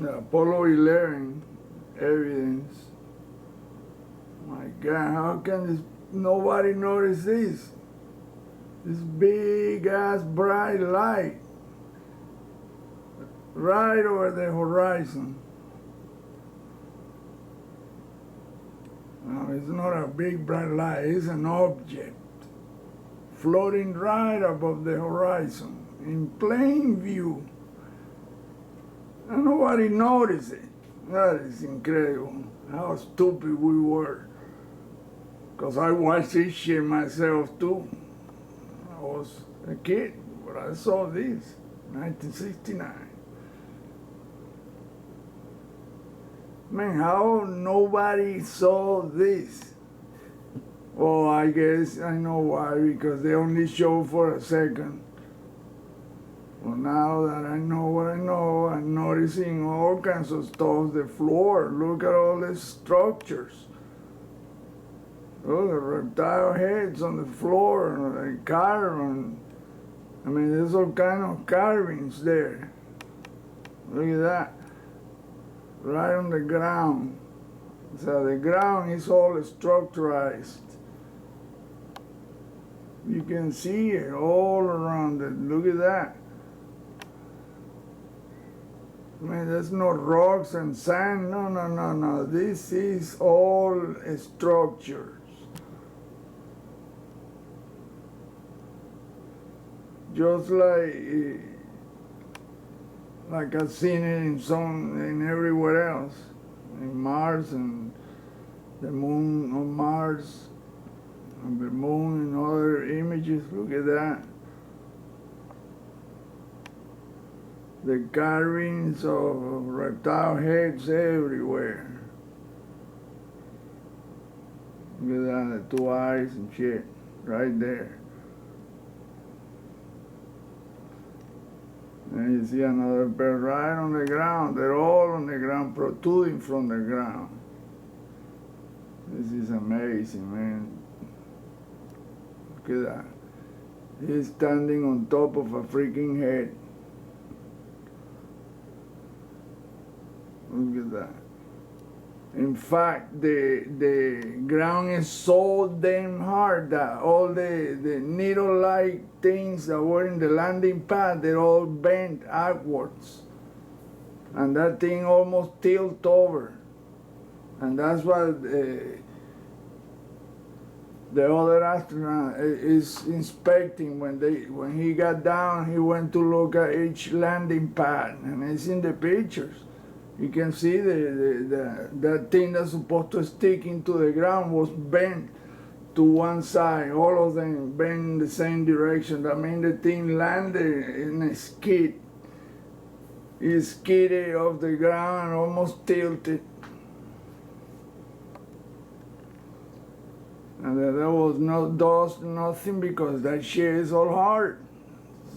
the Apollo 11 evidence. My God, how can nobody notice this? This big ass bright light right over the horizon. No, it's not a big bright light, it's an object floating right above the horizon in plain view. And nobody noticed it. That is incredible. How stupid we were. Because I watched this shit myself too. I was a kid, but I saw this, 1969. Man, how nobody saw this? Well, I guess I know why, because they only show for a second. Well, now that I know what I know, I'm noticing all kinds of stuff. The floor, look at all the structures. Oh, the reptile heads on the floor, and carving. I mean, there's all kind of carvings there. Look at that. Right on the ground. So the ground is all structurized. You can see it all around it. Look at that. I mean, there's no rocks and sand. No, no, no, no. This is all structures. Just like I've seen it in everywhere else, in Mars and the moon on Mars, and the moon and other images. Look at that. The carvings of reptile heads everywhere. Look at that, the two eyes and shit, right there. And you see another pair right on the ground. They're all on the ground, protruding from the ground. This is amazing, man. Look at that. He's standing on top of a freaking head. Look at that. In fact, the ground is so damn hard that all the needle-like things that were in the landing pad, they're all bent outwards. And that thing almost tilted over. And that's what the other astronaut is inspecting. When he got down, he went to look at each landing pad, and it's in the pictures. You can see that thing that's supposed to stick into the ground was bent to one side. All of them bent in the same direction. That means the thing landed in a skid. It skidded off the ground and almost tilted. And there was no dust, nothing, because that shit is all hard.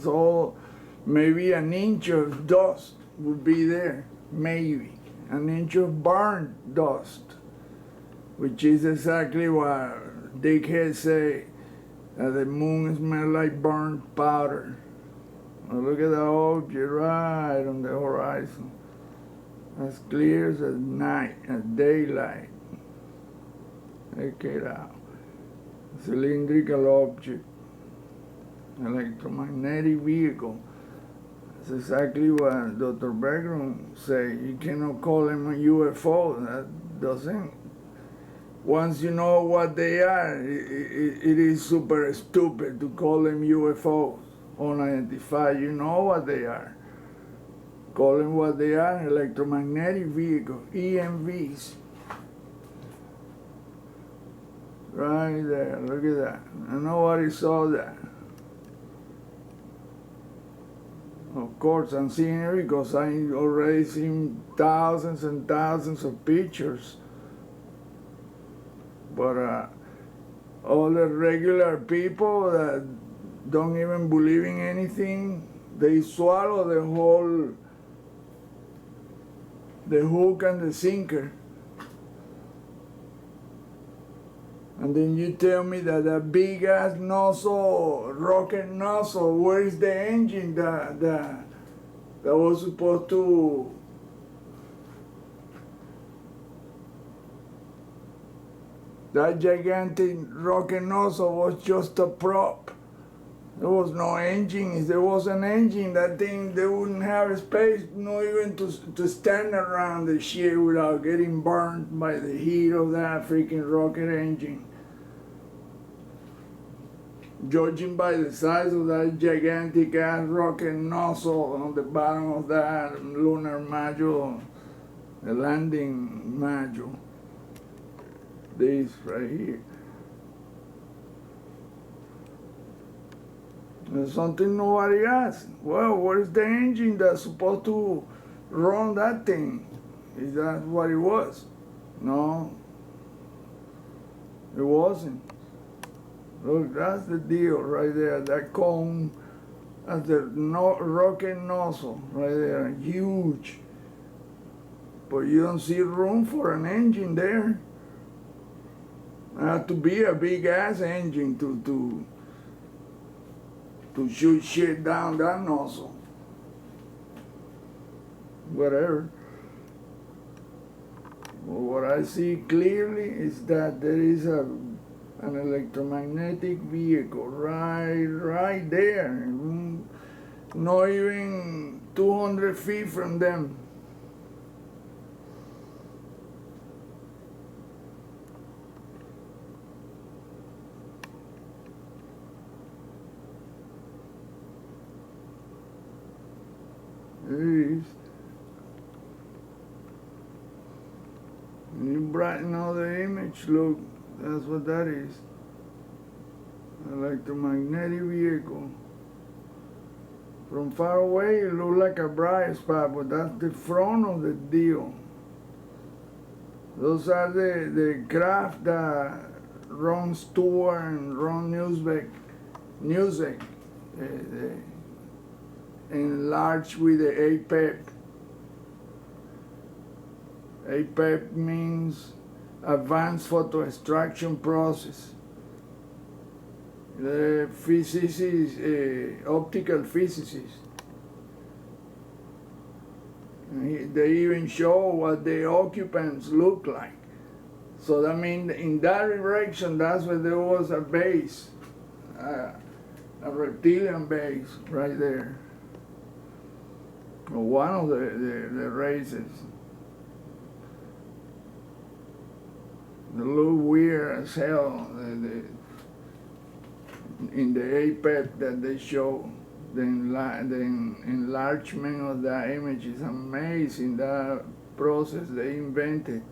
So maybe an inch of dust would be there. Maybe an inch of burned dust, which is exactly what dickheads say, that the moon smells like burnt powder. Well, look at the object right on the horizon, as clear as night, as daylight. Check it out. Cylindrical object, electromagnetic vehicle. That's exactly what Dr. Bergrum said. You cannot call them a UFO. That doesn't. Once you know what they are, it is super stupid to call them UFOs. Unidentified. You know what they are. Call them what they are: electromagnetic vehicle, EMVs. Right there. Look at that. And nobody saw that. Of course, I'm seeing it because I already seen thousands and thousands of pictures. But all the regular people that don't even believe in anything, they swallow the hook and the sinker. And then you tell me that that big ass nozzle, rocket nozzle, where is the engine that was supposed to That gigantic rocket nozzle was just a prop. There was no engine. If there was an engine, that thing, they wouldn't have space, not even to stand around the shit without getting burned by the heat of that freaking rocket engine. Judging by the size of that gigantic ass rocket nozzle on the bottom of that lunar module, the landing module, this right here. There's something nobody asked. Well, what is the engine that's supposed to run that thing? Is that what it was? No, it wasn't. Look, that's the deal right there. That cone, that's the rocket nozzle right there, huge. But you don't see room for an engine there. It had to be a big ass engine to shoot shit down that nozzle. Whatever. Well, what I see clearly is that there is an electromagnetic vehicle right there, not even 200 feet from them. There it is. When you brighten out the image, look, that's what that is. Electromagnetic vehicle. From far away, it looks like a bright spot, but that's the front of the deal. Those are the craft that Ron Stewart and Ron Newsek enlarged with the APEP. APEP means Advanced Photo Extraction Process. The physicists, optical physicists, they even show what the occupants look like. So that means in that direction, that's where there was a base, a reptilian base right there. One of the races. They look weird as hell. In the APET that they show, the enlargement of that image is amazing. That process they invented.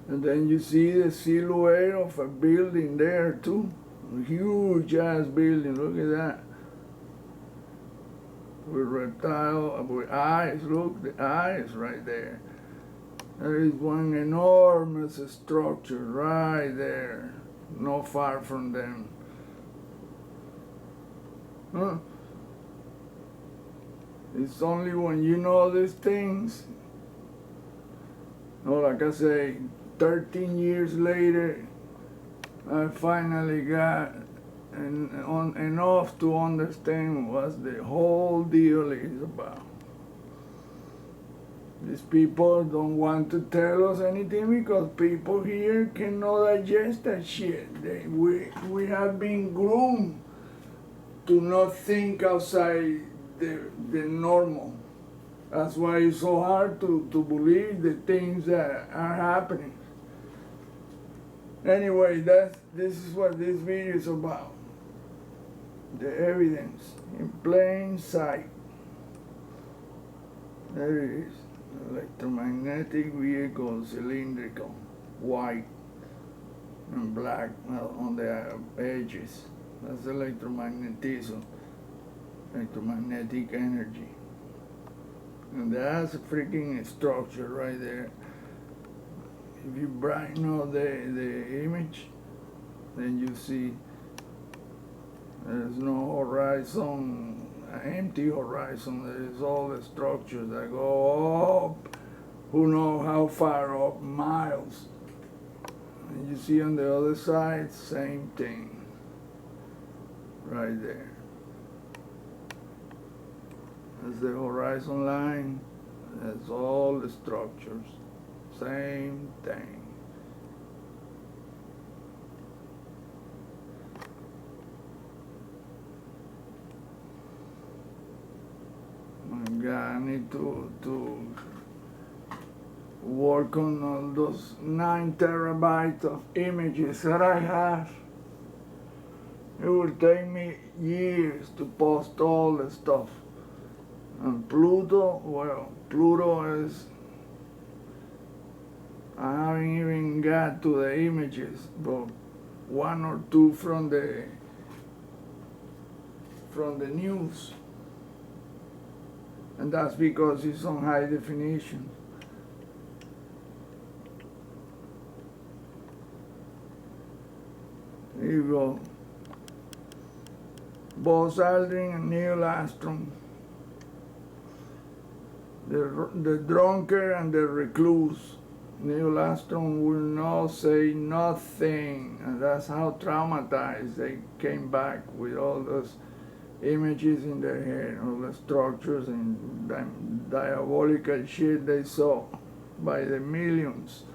And then you see the silhouette of a building there too. A huge ass building, look at that. With reptile, with eyes, look, the eyes right there. There is one enormous structure right there, not far from them. Huh? It's only when you know these things, like I say, 13 years later, I finally got enough to understand what the whole deal is about. These people don't want to tell us anything because people here cannot digest that shit. We have been groomed to not think outside the normal. That's why it's so hard to believe the things that are happening. Anyway, this is what this video is about. The evidence in plain sight. There it is. Electromagnetic vehicle, cylindrical, white and black on the edges. That's electromagnetism, electromagnetic energy. And that's a freaking structure right there. If you brighten up the image, then you see there's no horizon, empty horizon. There's all the structures that go up, who knows how far up, miles. And you see on the other side, same thing, right there. That's the horizon line. That's all the structures. same thing. My God, I need to work on all those 9 terabytes of images that I have. It will take me years to post all the stuff. And Pluto, well, Pluto is, I haven't even got to the images, but 1 or 2 from the news. And that's because it's on high definition. Here you go. Buzz Aldrin and Neil Armstrong. The drunkard and the recluse. Neil Armstrong will not say nothing, and that's how traumatized they came back with all those images in their head, all the structures and diabolical shit they saw by the millions.